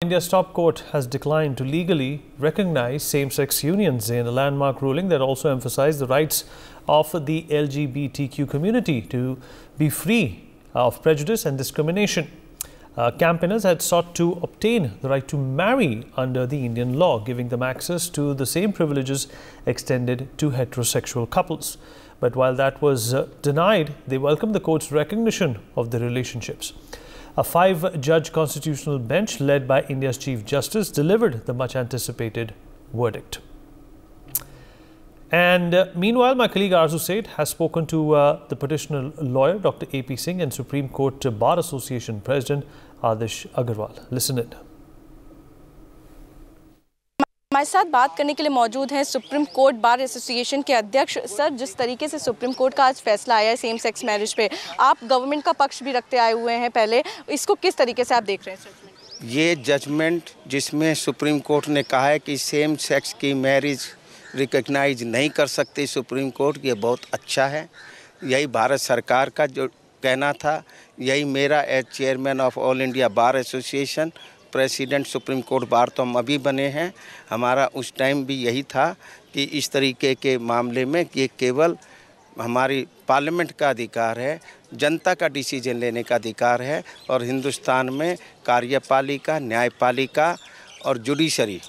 India's top court has declined to legally recognize same-sex unions in a landmark ruling that also emphasized the rights of the LGBTQ community to be free of prejudice and discrimination. Campaigners had sought to obtain the right to marry under the Indian law, giving them access to the same privileges extended to heterosexual couples. But while that was denied, they welcomed the court's recognition of the relationships. A 5-judge constitutional bench led by India's Chief Justice delivered the much-anticipated verdict. And meanwhile, my colleague Arzu Seth has spoken to the petitioner lawyer Dr. A.P. Singh and Supreme Court Bar Association President Adarsh Agarwal. Listen in. हमारे साथ बात करने के लिए मौजूद हैं supreme court bar association के अध्यक्ष। सर, जिस तरीके से सुप्रीम कोर्ट का आज फैसला आया है सेम सेक्स मैरिज पे, आप गवर्नमेंट का पक्ष भी रखते आए हुए हैं पहले, इसको किस तरीके से आप देख रहे हैं सर? ये जजमेंट जिसमें सुप्रीम कोर्ट ने कहा है कि सेम सेक्स की मैरिज रिकग्नाइज नहीं कर सकती सुप्रीम कोर्ट, ये बहुत अच्छा है। यही भारत सरकार का जो कहना था, यही मेरा as chairman of all India bar association president supreme court bar तो हम अभी बने हैं, हमारा उस टाइम भी यही था कि इस तरीके के मामले में ये केवल हमारी पार्लियामेंट का अधिकार है, जनता का डिसीजन लेने का अधिकार है। और हिंदुस्तान में कार्यपालिका, न्यायपालिका और जुडिशरी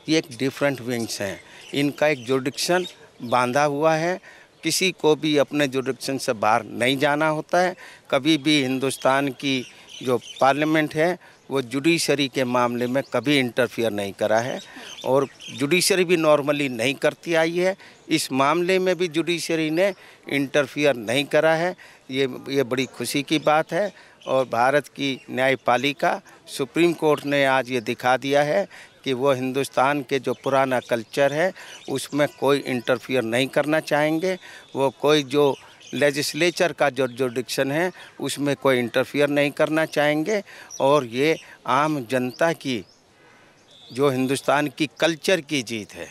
ये एक डिफरेंट विंग्स हैं, इनका एक जुडिक्शन बांधा हुआ है। किसी को भी अपने जुडिक्शन से बाहर नहीं जाना होता है। कभी भी हिंदुस्तान की जो पार्लियामेंट है वो जुडिशरी के मामले में कभी इंटरफियर नहीं करा है और जुडिशरी भी नॉर्मली नहीं करती आई है। इस मामले में भी जुडिशरी ने इंटरफियर नहीं करा है, ये बड़ी खुशी की बात है। और भारत की न्यायपालिका सुप्रीम कोर्ट ने आज ये दिखा दिया है कि वो हिंदुस्तान के जो पुराना कल्चर है उसमें कोई इंटरफियर नहीं करना चाहेंगे। वो कोई जो लेजिस्लेचर का जो जुडिक्शन है उसमें कोई इंटरफियर नहीं करना चाहेंगे। और ये आम जनता की जो हिंदुस्तान की कल्चर की जीत है।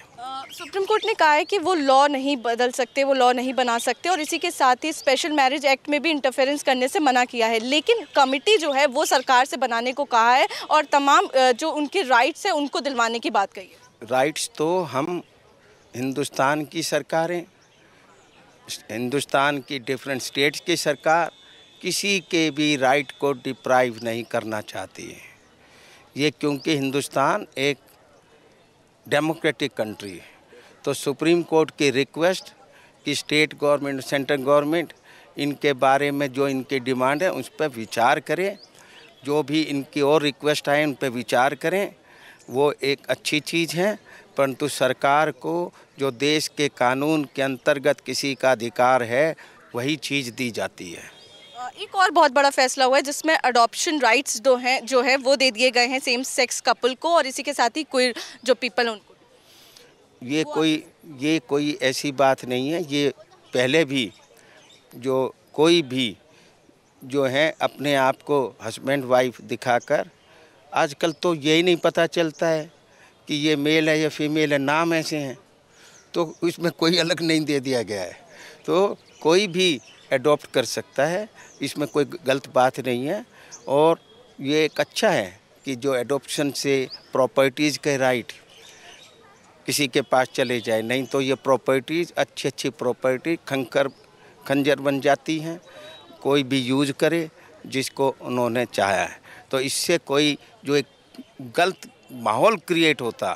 सुप्रीम कोर्ट ने कहा है कि वो लॉ नहीं बदल सकते, वो लॉ नहीं बना सकते और इसी के साथ ही स्पेशल मैरिज एक्ट में भी इंटरफेरेंस करने से मना किया है। लेकिन कमेटी जो है वो सरकार से बनाने को कहा है और तमाम जो उनके राइट्स हैं उनको दिलवाने की बात कही है। राइट्स तो हम हिंदुस्तान की सरकारें, हिंदुस्तान की डिफरेंट स्टेट्स की सरकार किसी के भी राइट को डिप्राइव नहीं करना चाहती है। ये क्योंकि हिंदुस्तान एक डेमोक्रेटिक कंट्री है, तो सुप्रीम कोर्ट की रिक्वेस्ट कि स्टेट गवर्नमेंट, सेंट्रल गवर्नमेंट इनके बारे में जो इनकी डिमांड है उस पर विचार करें। जो भी इनकी और रिक्वेस्ट आए उन पर विचार करें, वो एक अच्छी चीज़ है। परंतु सरकार को जो देश के कानून के अंतर्गत किसी का अधिकार है वही चीज़ दी जाती है। एक और बहुत बड़ा फैसला हुआ है जिसमें अडॉप्शन राइट्स जो है वो दे दिए गए हैं सेम सेक्स कपल को और इसी के साथ ही क्वीर जो पीपल हैं उनको। ये कोई ऐसी बात नहीं है। ये पहले भी जो कोई भी जो है अपने आप को हस्बैंड वाइफ दिखाकर, आजकल तो यही नहीं पता चलता है कि ये मेल है या फीमेल है, नाम ऐसे हैं तो इसमें कोई अलग नहीं दे दिया गया है। तो कोई भी एडॉप्ट कर सकता है, इसमें कोई गलत बात नहीं है। और ये एक अच्छा है कि जो एडॉप्शन से प्रॉपर्टीज़ के राइट किसी के पास चले जाए, नहीं तो ये प्रॉपर्टीज़ अच्छी प्रॉपर्टी खंजर बन जाती हैं, कोई भी यूज करे जिसको उन्होंने चाहा है। तो इससे कोई जो एक गलत माहौल क्रिएट होता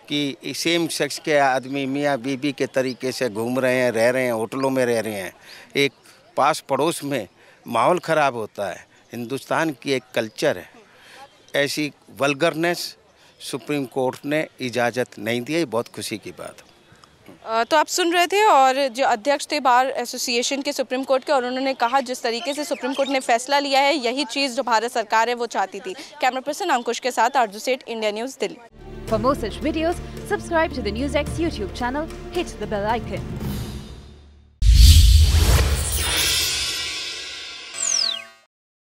कि सेम सेक्स के आदमी मियाँ बीबी के तरीके से घूम रहे हैं, रह रहे हैं, होटलों में रह रहे हैं, एक पास पड़ोस में माहौल ख़राब होता है। हिंदुस्तान की एक कल्चर है, ऐसी वल्गरनेस सुप्रीम कोर्ट ने इजाज़त नहीं दी है, बहुत खुशी की बात है। तो आप सुन रहे थे और जो अध्यक्ष थे बार एसोसिएशन के सुप्रीम कोर्ट के, और उन्होंने कहा जिस तरीके से सुप्रीम कोर्ट ने फैसला लिया है यही चीज़ जो भारत सरकार है वो चाहती थी। कैमरा पर्सन अंकुश के साथ आरजू सेठ, India news, Delhi. For more such videos, subscribe to the NewsX YouTube channel, hit the bell icon.